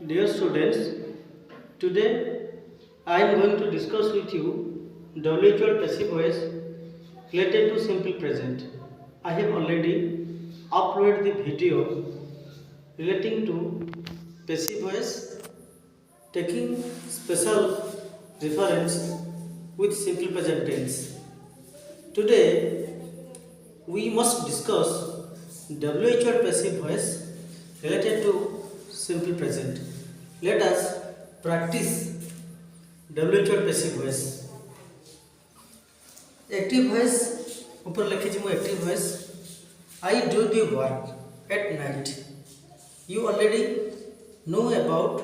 Dear students, today I am going to discuss with you WHL passive voice related to simple present. I have already uploaded the video relating to passive voice taking special reference with simple present tense. Today we must discuss WHL passive voice related to simple present. Let us practice WHL passive voice. Active voice ऊपर लिखी जी active voice. I do the work at night. You already know about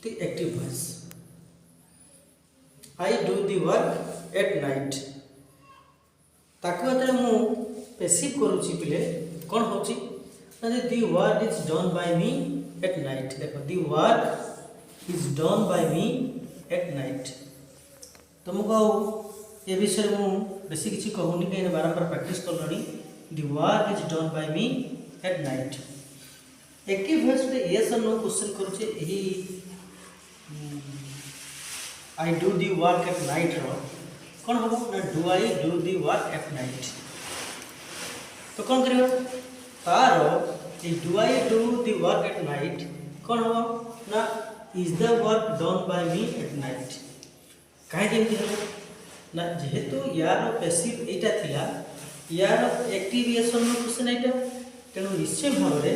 the active voice. I do the work at night. ताको अतरे मु passive करूची पिले कोन होची ना the work is done by me at night. देखो the work is done by me at night. तुमको ये विषय मु बेसी किछि कहूनी कहीं बारंबार प्रैक्टिस करलनी. The work is done by me at night. Active voice रे यस और नो क्वेश्चन करूचे एही I do the work at night रो कौन हम ना do I do the work at night. तो कौन करियो तारो ये do I do the work at night कौन हम ना is the work done by me at night. काहे जेमति हलो ना जेहेतु यार पैसिव एटा थिला यार एक्टिव यस नो क्वेश्चन एटा तेनु निश्चय भाव रे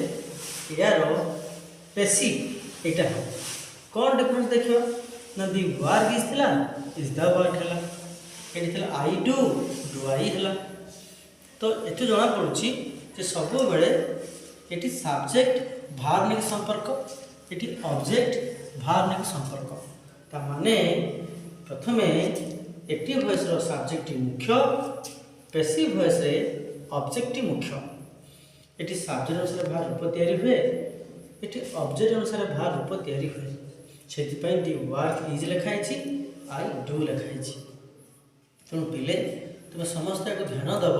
यार पैसिव एटा हो कौन डिफरेंस देखियो ना दी वर्क इज थिला इज द वर्क हला एटी थिला आई डू आई हला. तो एतु जणा पडुची जे सब बेले एटी सब्जेक्ट भार निक संपर्क एटी ऑब्जेक्ट भार निक संपर्क ता माने प्रथमे एक्टिव वॉइस रो सब्जेक्ट मुख्य पैसिव वॉइस रे ऑब्जेक्ट मुख्य एटी सब्जेक्ट अनुसार भार रूप तयारी हुए एटी ऑब्जेक्ट अनुसार भार रूप तयारी हुए सेति पई दी वर्क इज लिखाई छी आई डू लिखाई छी. तेणु पिले तुम समस्त को ध्यान दब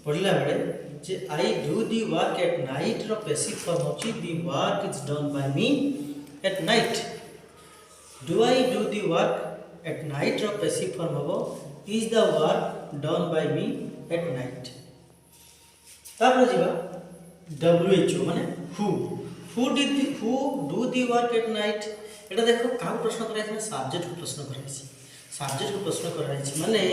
पढ़ला बेले जे I do the work at night रो पैसिव फॉर्म होची the work is done by me at night. Do I do the work at night रो पैसिव फॉर्म होबो is the work done by me at night. तापर जीवा WHO माने who do the work at night. एटा देखो cow प्रश्न कराई छै सब्जेक्ट को प्रश्न कराई छै सब्जेक्ट को प्रश्न कराई छै माने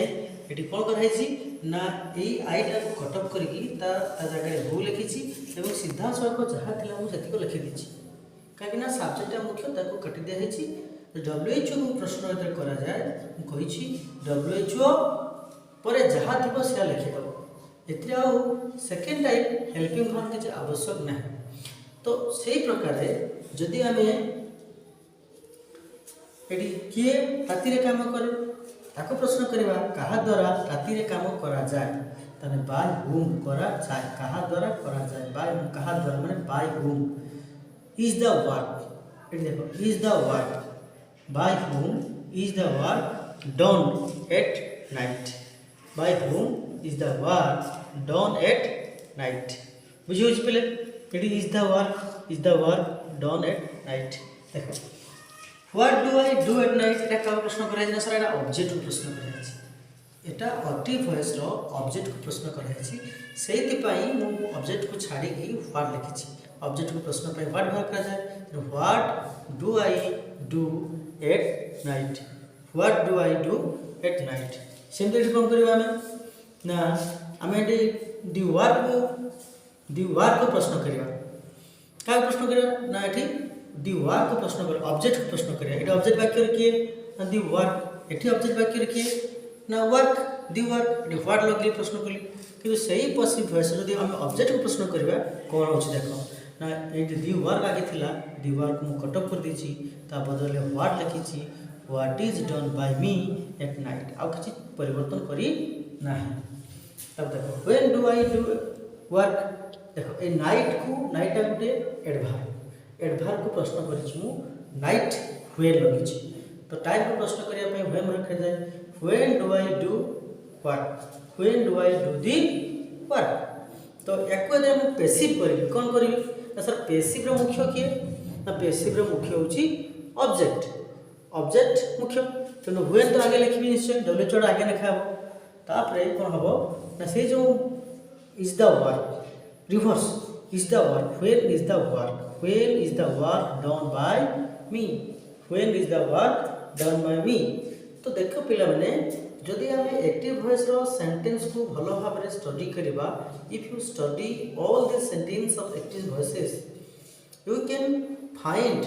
एटी कोन कराई छै ना ए आईटा को कट अप करकी ता जगह रे हु लिखि छी एवं सीधा सड़क जहा थिला मु सेति को लिखि दी छी काहे ना सब्जेक्ट मुख्य ताको कटि दे है छी. WHO को प्रश्न एते करा जाय मु कहि छी WHO परे जहा थिबो से लिखि दबो एते आ सेकंड टाइप हेल्पिंग वर्ब के आवश्यक नै. तो सेही प्रकार जदि हमें एटी किए राति रे काम करे ताको प्रश्न करबा कहा द्वारा राति रे काम करा जाय तने बाय हुम करा जाय कहा द्वारा करा जाय बाय कहा द्वारा माने by whom. Is the work एटी देखो is the work by whom is the work done at night. By whom is the work done at night. बुझियो पहले एटी is the work done at night. देखो what do I do at night एटा का प्रश्न कराई ना sir एटा object को प्रश्न कराई छी एटा एक्टिव वॉइस रो ऑब्जेक्ट को प्रश्न कराई छी सेति पई मु ऑब्जेक्ट को छाडी की व्हाट लिखि छी. ऑब्जेक्ट को प्रश्न पई व्हाट भाग करा जाय what do I do at night. What do I do at night simply कोन करबा ना हमें दी वर्क को प्रश्न करबा का प्रश्न करबा ना एठी दी वर्क को प्रश्न कर ऑब्जेक्ट को प्रश्न करिया एटा ऑब्जेक्ट वाक्य रखिए ना दी वर्क एठी ऑब्जेक्ट वाक्य रखिए ना work the work eighty what लगली प्रश्न कली कि सही पॉसिबल वॉइस जदी हम ऑब्जेक्ट को प्रश्न करबा कोन होछ देखो ना एटी दी वर्क आगे थिला दी वर्क मु कट अप कर दी छी ता बदले व्हाट लिखी छी what is done by me at night आ किछि परिवर्तन करी नाही. तब देखो when do I do work देखो a night uh Gute adverb को प्रश्न करिछु मु नाइट व्हेन लगी छी. तो टाइम को प्रश्न करिया पे व्हेन रखे जाय when do I do work when do I do the work. तो एको दे मु पैसिव करी कोन करी सर पैसिव रो मुख्य किए ना पैसिव रे मुख्य होची ऑब्जेक्ट ऑब्जेक्ट मुख्य तेणु व्हेन तो आगे लिखबी निश्चय डब्ल्यूएच आगे लिखा हो तापरे कोन हबो ना से जो is the work reverse is the work when is the work done by me when is the work done by me तो देखो पिला माने जदि आम एक्टिव वॉइस रो सेंटेंस को भलो भाव में स्टडी करबा if you study all the sentence of active voices you can find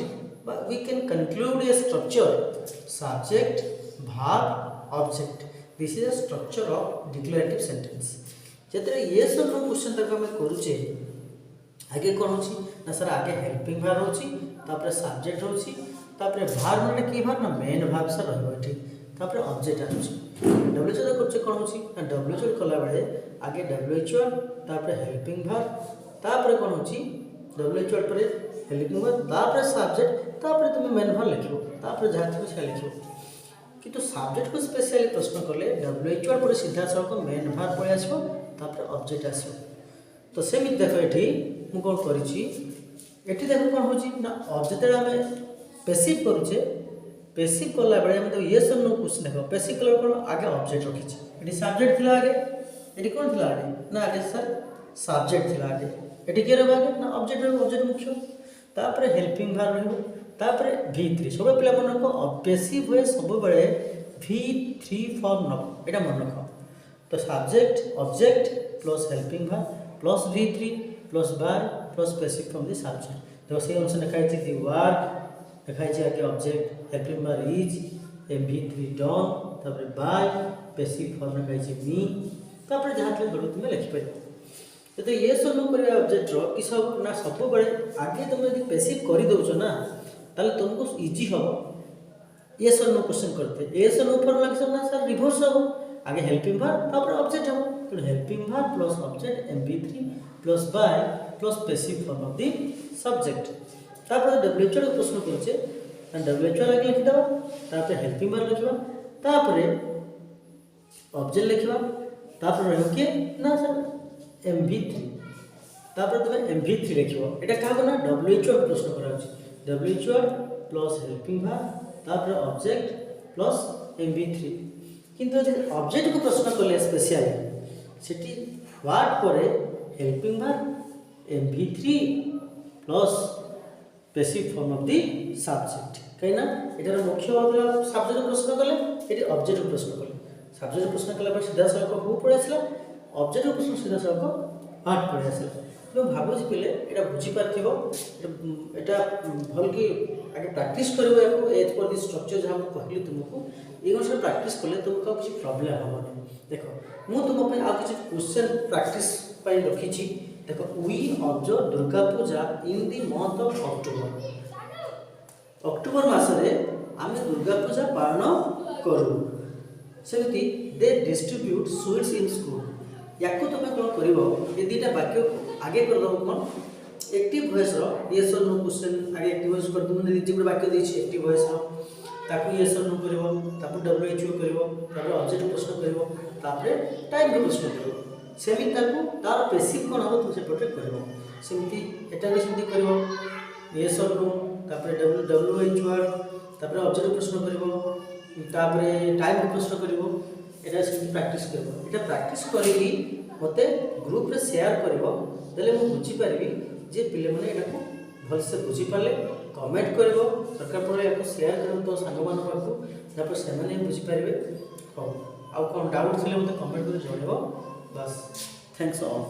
we can conclude a structure subject verb object this is a structure of declarative sentence जेतरे ये सब question तक हम करूचे आगे कौन होची ना सर आगे हेल्पिंग वर्ब होची तापर सब्जेक्ट होची तापर वर्ब माने की वर्ब ना मेन वर्ब सर रहबो एठी तापर ऑब्जेक्ट आछी डब्ल्यूएच करछे कोन होची ना डब्ल्यूएच कला बेले आगे डब्ल्यूएच तापर हेल्पिंग वर्ब तापर कोन होची डब्ल्यूएच पर हेल्पिंग वर्ब तापर सब्जेक्ट तापर तुम मेन वर्ब लिखो तापर जाति से लिखो किंतु सब्जेक्ट को स्पेशली प्रश्न करले डब्ल्यूएच पर सीधा सळक मेन वर्ब पळे आसबो तापर ऑब्जेक्ट आसबो तो सेमित देखो एठी मु कोन करिछि एठी देखो कोन होची ना ऑब्जेक्ट रे हम पैसिव करूचे पैसिव कला बेले हम तो यस और नो क्वेश्चन देखो पैसिव कला कोन आगे ऑब्जेक्ट रखिछि एठी सब्जेक्ट थिला आगे एठी कोन थिला आगे ना आगे सर सब्जेक्ट थिला आगे एठी के रहबो आगे ना ऑब्जेक्ट मुख्य तापर हेल्पिंग वर्ब रहबो तापर v3 सब पिला मन को पैसिव होए सब बेले v3 फॉर्म न एटा मन रखो तो subject object plus helping verb plus v3 plus by plus passive from the subject तो से अनुसार लिखा है दी वर्क लिखा है आगे object helping verb is v3 done तापर बाय पैसिव फॉर्म लिखा है मी तापर जहां तक गलो तुम लिखि पाइ तो ये सब करे ऑब्जेक्ट रो कि सब ना सब बड़े आगे तुम यदि पैसिव कर दोछ ना ताले तुमको इजी हो ये सब नो क्वेश्चन करते ये सब नो फॉर्मूला के सब ना सर रिवर्स हो आगे हेल्पिंग वर्ब तापर ऑब्जेक्ट हो तो helping verb plus object v3 plus by plus passive form of the subject तापर डब्ल्यूएच को प्रश्न करछे डब्ल्यूएच आगे लिख दबा तापर हेल्पिंग वर्ब लिखबा तापर ऑब्जेक्ट लिखबा तापर रहौ के ना सर mv3 तापर तुम mv3 लिखबो एटा का ना डब्ल्यूएच प्रश्न करा अछि डब्ल्यूएच प्लस हेल्पिंग वर्ब तापर ऑब्जेक्ट प्लस mv3 किंतु जे ऑब्जेक्ट को प्रश्न करले स्पेशली सेठी व्हाट परे helping verb mv3 plus passive form of the subject कहिना एटार मुख्य होतला सब्जेक्ट प्रश्न करले एटी ऑब्जेक्ट प्रश्न करले सब्जेक्ट प्रश्न कला पर सीधा सळक हो पड़े आसला ऑब्जेक्ट प्रश्न सीधा सळक व्हाट पड़े आसला तो भाबो जे पिले एटा बुझी पारथिबो एटा भल की आगे प्रैक्टिस करबो याको एज पर द स्ट्रक्चर जहां हम कहली तुमको ये अनुसार प्रैक्टिस करले तुमको किसी प्रॉब्लम होबो देखो मु तुम पे आ किसी क्वेश्चन प्रैक्टिस पई रखी छी देखो we observe Durga Puja in the month of October मासरे आमे दुर्गा पूजा पालन करू सेमती they distribute sweets in school याको तुम कोन करबो ये दीटा वाक्य आगे कर दो कोन एक्टिव वॉइस रो यस और नो क्वेश्चन आगे एक्टिव वॉइस कर तुम जे वाक्य देछि एक्टिव वॉइस रो ताकू यस और नो करबो ताकू डब्ल्यूएच करबो तापर ऑब्जेक्ट प्रश्न करबो तापर टाइम को प्रश्न करबो सेमी ताकू तार पैसिव कोन हो तुम से प्रोटेक्ट करबो सेमती एटा भी सेमती करबो यस और नो तापर डब्ल्यूएच तापर ऑब्जेक्ट प्रश्न करबो तापर टाइम को प्रश्न करबो एटा सेमती प्रैक्टिस करबो एटा प्रैक्टिस करिकी मते ग्रुप रे शेयर करबो देले मु बुझी परबी जे पिले माने एटा को भल से बुझी पाले कमेंट करबो सरकार पर याको शेयर करबो तो संग मान पाखु तापर से माने बुझी परबे हो आ कोन डाउट थिले मते कमेंट कर जणेबो बस थैंक्स ऑल।